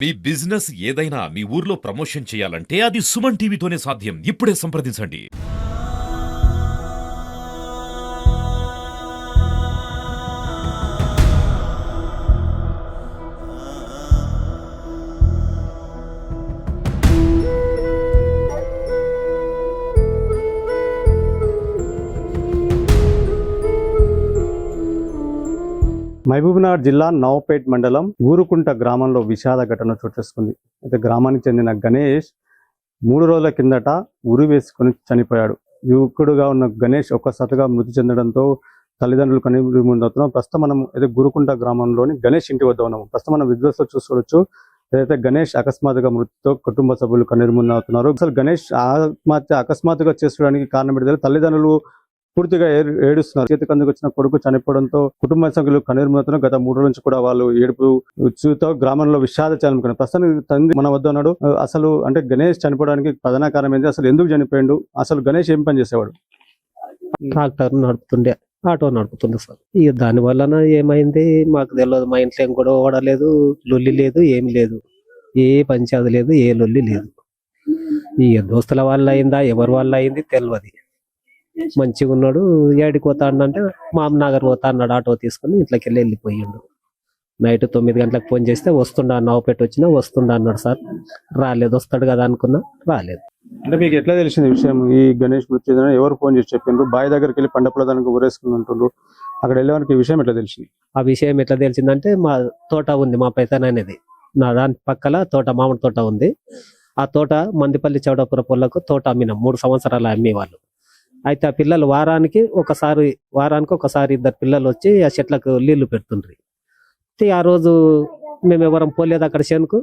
మీ business ఏదైనా మీ ఊర్లో promotion చేయాలంటే అది సుమన్ టీవీతోనే సాధ్యం. ఇప్పుడే సంప్రదించండి. మహబూబ్నగర్ జిల్లా నవపేట్ మండలం ఊరుకుంట గ్రామంలో విషాద ఘటన చోటు చేసుకుంది. అయితే గ్రామానికి చెందిన గణేష్ 3 రోజుల కిందట ఉరి వేసుకొని చనిపోయాడు. యువకుడుగా ఉన్న గణేష్ ఒక్కసారిగా మృతి చెందడంతో తల్లిదండ్రులు కన్నీరుమున్నవుతున్నారు. ప్రస్తుతం మనం అయితే గురుకుంట గ్రామంలోని గణేష్ ఇంటి వద్ద ఉన్నాము. ప్రస్తుతం మనం విజువల్స్ లో చూసుకోవచ్చు. ఏదైతే గణేష్ అకస్మాత్తుగా మృతితో కుటుంబ సభ్యులు కన్నీరుమున్నవుతున్నారు. అసలు గణేష్ ఆత్మహత్య అకస్మాత్తుగా చేసుకోవడానికి కారణం ఏంటంటే తల్లిదండ్రులు పూర్తిగా ఏడుస్తున్నారు. చేతికి అందుకు వచ్చిన కొడుకు చనిపోవడంతో కుటుంబ సభ్యులు కన్నీరుమున్నవుతున్నారు. గత 3 రోజుల నుంచి కూడా వాళ్ళు ఏడుపుతో గ్రామంలో విషాద చాలనుకున్నారు. ప్రస్తుతానికి తండ్రి మన వద్ద ఉన్నాడు. అసలు అంటే గణేష్ చనిపోవడానికి ప్రధాన కారణం ఏంటి, అసలు ఎందుకు చనిపోయాడు, అసలు గణేష్ ఏం పని చేసేవాడు? ట్రాక్టర్ నడుపుతుండే, ఆటో నడుపుతుండే సార్. ఇక దాని వలన ఏమైంది మాకు తెలియదు. మా ఇంట్లో ఏం గొడవ పడలేదు, లొల్లి లేదు, ఏమి లేదు, ఏ పంచాది లేదు, ఏ లొల్లి లేదు. ఇక దోస్తుల వల్ల అయిందా ఎవరి వల్ల అయింది తెలియదు. మంచిగా ఉన్నాడు. ఏడికి పోతా అంటే మామనగర్ పోతా అన్నాడు. ఆటో తీసుకుని ఇంట్లోకి వెళ్ళిపోయిండు. నైట్ 9 గంటలకు ఫోన్ చేస్తే వస్తుండా, నవపేట వచ్చినా వస్తుండా అన్నాడు సార్. రాలేదు. వస్తాడు కదా అనుకున్నా, రాలేదు. అంటే మీకు ఎట్లా తెలిసింది విషయం? ఈ గణేష్ మృతి చెందిన ఎవరు ఫోన్ చేసి చెప్పిండ్రు? బావి దగ్గరికి వెళ్ళి పండపల దానికి ఊరేసుకుని ఉంటుండ్రు. అక్కడ వెళ్ళేవారికి ఈ విషయం ఎట్లా తెలిసింది? ఆ విషయం ఎట్లా తెలిసిందంటే మా తోట ఉంది, మా పెద్దన అనేది. నా దాని పక్కల తోట, మామిడి తోట ఉంది. ఆ తోట మందిపల్లి చౌడాపుర పొలకు తోట అమ్మినాం. 3 సంవత్సరాలు అమ్మేవాళ్ళు. అయితే ఆ పిల్లలు వారానికి ఒకసారి 2 పిల్లలు వచ్చి ఆ చెట్లకు నీళ్లు పెడుతుండ్రి. ఆ రోజు మేము ఎవరం పోలేదు అక్కడ చేనుకు.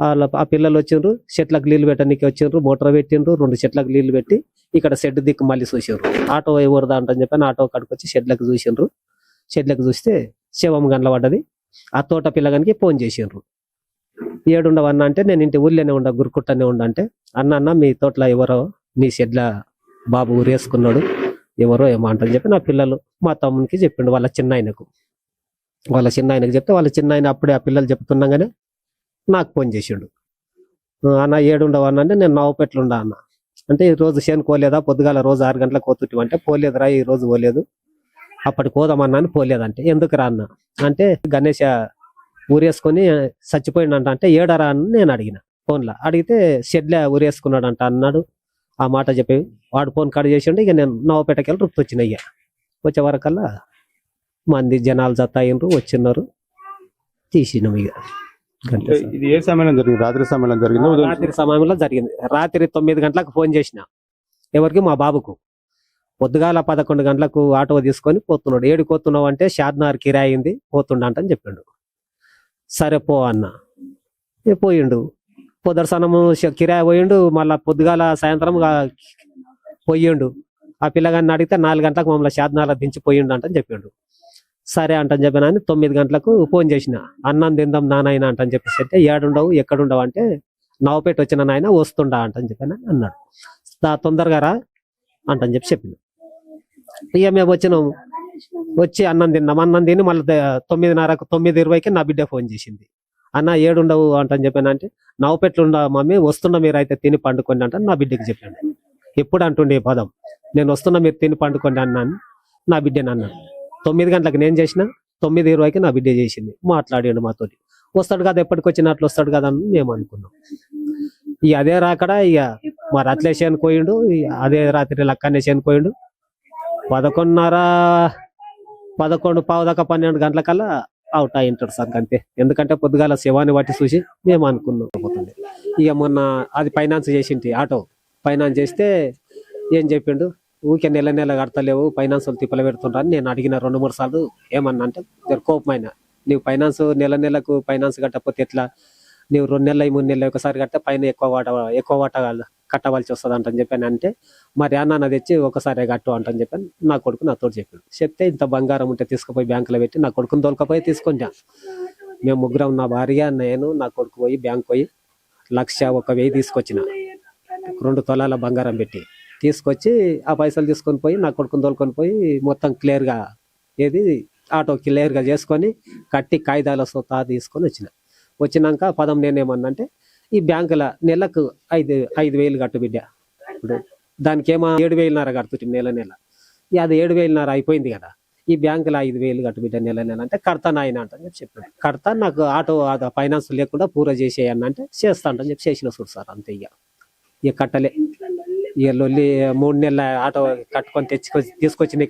ఆ పిల్లలు వచ్చిండ్రు, చెట్లకు నీళ్లు పెట్టడానికి వచ్చిండ్రు. మోటార్ పెట్టిండ్రు, 2 చెట్లకు నీళ్లు పెట్టి ఇక్కడ షెడ్ దిక్కు మళ్ళీ చూసిండ్రు. ఆటో ఎవరిదా అంటని చెప్పి ఆటో కడుకొచ్చి షెడ్లకు చూసిండ్రు. షెడ్లకు చూస్తే శవం గండ్ల పడ్డది. ఆ తోట పిల్లగానికి ఫోన్ చేసిండ్రు. ఏడుండవన్నా అంటే నేను ఇంటి ఊళ్ళోనే ఉండ, గురుకుట్టనే ఉండ అంటే, అన్న మీ తోటలో ఎవరో నీ షెడ్ల బాబు ఊరేసుకున్నాడు, ఎవరో ఏమో అంటని చెప్పి నా పిల్లలు మా తమ్మునికి చెప్పిండు. వాళ్ళ చిన్న ఆయనకు చెప్తే వాళ్ళ చిన్న ఆయన అప్పుడే ఆ పిల్లలు చెప్తున్నాగానే నాకు ఫోన్ చేసిండు. అన్న ఏడుండవు అన్న అంటే, నేను నవపెట్లు ఉండా అన్న అంటే, ఈ రోజు చేను పోలేదా, పొద్దుగాల రోజు 6 గంటలకు పోతుంటే అంటే, పోలేదురా ఈ రోజు పోలేదు, అప్పటికి పోదామన్నా అని పోలేదంటే, ఎందుకు రా అన్న అంటే, గణేష్ ఊరేసుకొని చచ్చిపోయిండంట అంటే, ఏడరా అని నేను అడిగిన. ఫోన్లో అడిగితే షెడ్లే ఊరేసుకున్నాడంట అన్నాడు. ఆ మాట చెప్పి వాడు ఫోన్ కట్ చేసిండు. ఇక నేను నవపేటకి వెళ్ళి రుక్కు వచ్చిన. ఇక వచ్చే వరకల్లా మంది జనాలు జత అయినరు, వచ్చిన్నారు, తీసినాం. ఇక ఇది ఏ సమయంలో జరిగింది? రాత్రి సమయంలో జరిగింది? రాత్రి సమయంలో జరిగింది. రాత్రి 9 గంటలకు ఫోన్ చేసిన. ఎవరికి? మా బాబుకు. పొద్దుగాల 11 గంటలకు ఆటో తీసుకొని పోతున్నాడు. ఏడు పోతున్నావు అంటే, షాద్నార్ కిరాయి అయింది పోతుండ అని చెప్పిండు. సరే పో అన్న. పోయిండు. పొదర్శనము కిరాయి పోయిండు. మళ్ళా పొద్దుగాల సాయంత్రం పోయిండు. ఆ పిల్లగాన్ని అడిగితే 4 గంటలకు మమ్మల్ని షాద్నార్లో దించిపోయిండు అంటని చెప్పిండు. సరే అంటని చెప్పిన అని 9 గంటలకు ఫోన్ చేసిన. అన్నం తిందాం నాయన అంటని చెప్పేసి అంటే, ఏడుండవు ఎక్కడుండవు అంటే, నవపేట వచ్చిన నాయన వస్తుండా అంటని చెప్పాను అన్నాడు. తొందరగా రా అంటని చెప్పిండు. ఇక మేము వచ్చినాము. వచ్చి అన్నం తిన్నాం. అన్నం తిని మళ్ళీ 9:30కు 9:20కి నా బిడ్డ ఫోన్ చేసింది. అన్న ఏడుండవు అంటని చెప్పాను అంటే, నవపెట్లు ఉండవు మమ్మీ, వస్తున్నా మీరు అయితే తిని పండుకోండి అంటే నా బిడ్డకి చెప్పాను. ఎప్పుడు అంటుండే పదం, నేను వస్తున్నా మీరు తిని పండుకోండి అన్నాను నా బిడ్డని అన్నాను. 9 గంటలకు నేను చేసిన, 9:20కి నా బిడ్డ చేసింది. మాట్లాడాడు మాతోటి. వస్తాడు కదా, ఎప్పటికి వచ్చినట్లు వస్తాడు కదా అని మేము అనుకున్నాం. ఇక అదే రాకడా ఇక మరి అట్లే చేనుకోయిండు. అదే రాత్రి లక్కనే చేనుకోయిండు. 11:30 పావు దాకా 12 గంటలకల్లా అవుట్ అయింటాడు సార్. అంతే. ఎందుకంటే పొద్దుగాల శవాన్ని బట్టి చూసి మేము అనుకున్నాం పోతుంది. ఇక మొన్న అది ఫైనాన్స్ చేసింటి, ఆటో ఫైనాన్స్ చేస్తే ఏం చెప్పిండు, ఊకే నెల కడతలేవు, ఫైనాన్స్ వాళ్ళు తిప్పలు పెడుతుండ్రు అని నేను అడిగిన 2-3 సార్లు. ఏమన్నా అంటే కోపమైన, నీవు ఫైనాన్స్ నెలకు ఫైనాన్స్ కట్టకపోతే ఎట్లా, నీవు 2 నెలలు 3 నెలలు ఒకసారి కడితే పైన ఎక్కువ వాట కట్టవలసి వస్తుంది అంటని చెప్పాను. అంటే మరి అన్న తెచ్చి ఒకసారి కట్టు అంటని చెప్పాను. నా కొడుకు నాతో చెప్పాడు. చెప్తే ఇంత బంగారం ఉంటే తీసుకుపోయి బ్యాంకులో పెట్టి నా కొడుకుని తోలుకపోయి తీసుకొచ్చా. మేము ముగ్గురం, నా భార్య, నేను, నా కొడుకు పోయి బ్యాంక్ పోయి 1,01,000 తీసుకొచ్చిన. 2 తులాల బంగారం పెట్టి తీసుకొచ్చి ఆ పైసలు తీసుకొని పోయి నా కొడుకుని తోలుకొని పోయి మొత్తం క్లియర్గా ఆటో క్లియర్గా చేసుకొని కట్టి కాగితాల సొత్తా తీసుకొని వచ్చిన. వచ్చినాక పదం నేనేమన్నంటే ఈ బ్యాంకుల నెలకు 5,000 కట్టు బిడ్డ, ఇప్పుడు దానికేమో 7,500 కడుతుంది నెల ఇక అది 7,500 అయిపోయింది కదా, ఈ బ్యాంకులో 5,000 కట్టు బిడ్డ నెల అంటే కడతాను ఆయన అంటే చెప్పాను. కడతా, నాకు ఆటో ఫైనాన్స్ లేకుండా పూర చేసేయన్న అంటే చేస్తా అంటని చెప్పి చేసిన చూడు సార్, అంతే. ఇక కట్టలే, ఇక లొల్లి 3 నెలల ఆటో కట్టుకొని తీసుకొచ్చింది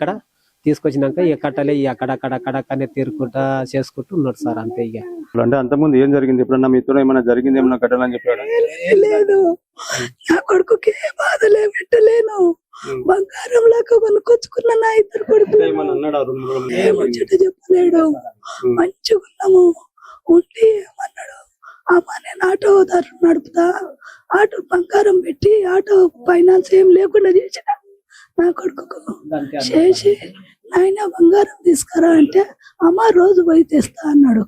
తీసుకొచ్చినాక ఇక కట్టలే, ఇక అక్కడక్కడనే తీరుకుంటా చేసుకుంటూ ఉన్నాడు సార్, అంతే. ఇక అంటే అంతకుముందు ఏం జరిగింది, ఎప్పుడన్నా మీతో ఏమైనా జరిగింది, ఏమన్నా ఘటన అని చెప్పాడు? లేదు, నా కొడుకుకి ఏ బాధలే పెట్టలేను, బంగారం లాగా కొనుక్కొచ్చుకున్న నా ఇద్దరు కొడుకు ఏమొచ్చట చెప్పలేడు. మంచిగా ఉన్నాము, ఉండి ఏమన్నాడు, అమ్మా నేను ఆటో నడుపుతా, ఆటో బంగారం పెట్టి ఆటో ఫైనాన్స్ ఏం లేకుండా చేసిన నా కొడుకు చేసి, నాయన బంగారం తీసుకురా అంటే అమ్మ రోజు పోయి తెస్తా అన్నాడు.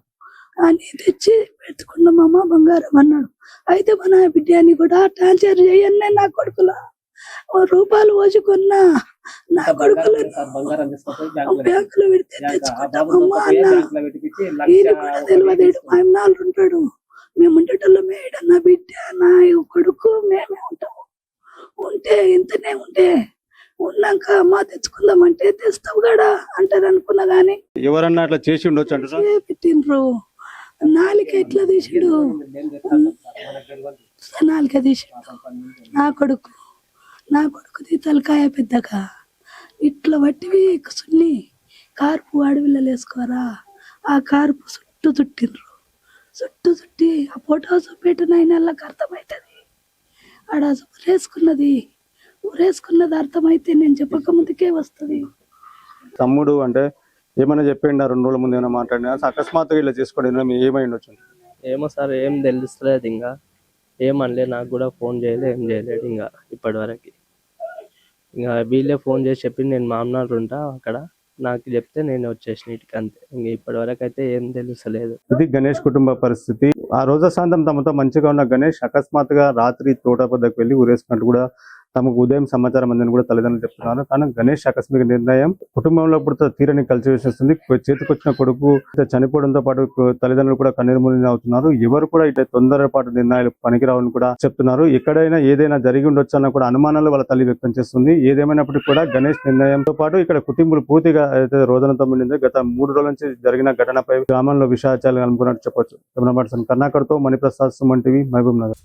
అని తెచ్చి పెట్టుకున్నామమ్మ బంగారం అన్నాడు. అయితే మన బిడ్డని కూడా ట్రాన్స్ఫర్ చేయన్నే నా కొడుకులో రూపాయలు పోసుకున్నా, నా కొడుకులు బ్యాంకులో పెడితే తెచ్చుకుంటామమ్మా అన్న. ఈయన కూడా తెలియదు, మా అన్నాళ్ళు ఉంటాడు, మేము ఉండేటోళ్ళు మేడ, నా బిడ్డ నా కొడుకు మేమే ఉంటాము. ఉంటే ఇంతనే ఉంటే ఉన్నాక అమ్మ తెచ్చుకుందామంటే తెస్తావు గడా అంటారు అనుకున్నా గానీ ఎవరన్నా అట్లా చేసి ఉండొచ్చు అంటారా? పెట్టిండ్రు, నాలుక ఎట్లా తీసాడు, నాలుక తీసాడు నా కొడుకుది తలకాయ పెద్దగా ఇట్లా వట్టివి సున్ని కార్పు అడవిలో వేసుకోరా, ఆ కార్పు చుట్టూ చుట్టి ఆ ఫోటో చూపెట్టిన వాళ్ళకి అర్థమవుతుంది. ఆడ ఊరేసుకున్నది అర్థమైతే నేను చెప్పక ముందుకే వస్తుంది. తమ్ముడు అంటే ఏమైనా చెప్పిండా, 2 రోజుల ముందు ఏమైనా మాట్లాడినా, అకస్మాత్తుగా ఇలా చేసుకోవడం ఏమై ఉండొచ్చు? ఏమో సార్, ఏం తెలుస్తలేదు, ఇంకా ఏమనలే, నాకు కూడా ఫోన్ చేయలేదు, ఏం చేయలేడు ఇంకా ఇప్పటి వరకు. ఇంకా వీళ్ళే ఫోన్ చేసి చెప్పి నేను మామనాడు ఉంటా అక్కడ, నాకు చెప్తే నేను వచ్చేసిన ఇంటికి, అంతే. ఇంక ఇప్పటి వరకు అయితే ఏం తెలుస్తలేదు. ఇది గణేష్ కుటుంబ పరిస్థితి. ఆ రోజు సాయంత్రం తమతో మంచిగా ఉన్న గణేష్ అకస్మాత్తుగా రాత్రి తోట వద్దకు వెళ్లి ఊరేసుకున్నట్టు కూడా తమకు ఉదయం సమాచారం అందని కూడా తల్లిదండ్రులు చెప్తున్నారు. కానీ గణేష్ ఆకస్మిక నిర్ణయం కుటుంబంలో ఇప్పుడు తీరని కలిసివేస్తుంది. చేతికొచ్చిన కొడుకు చనిపోవడంతో పాటు తల్లిదండ్రులు కూడా కన్నీరు మున్నీరు అవుతున్నారు. ఎవరు కూడా ఇట్లా తొందరపాటు నిర్ణయాలు పనికిరావని కూడా చెప్తున్నారు. ఎక్కడైనా ఏదైనా జరిగి ఉండొచ్చు అన్న కూడా అనుమానాలు వాళ్ళ తల్లి వ్యక్తం చేస్తుంది. ఏదేమైనప్పటికీ కూడా గణేష్ నిర్ణయంతో పాటు ఇక్కడ కుటుంబాలు పూర్తిగా అయితే రోదనతో ఉండింది. గత 3 రోజుల నుంచి జరిగిన ఘటనపై గ్రామంలో విషాదాలు అనుకున్నట్టు చెప్పొచ్చు. కెమెరా పర్సన్ కర్ణాకర్తో మణిప్రసాద్, సుమన్ టీవీ, మహబూబ్ నగర్.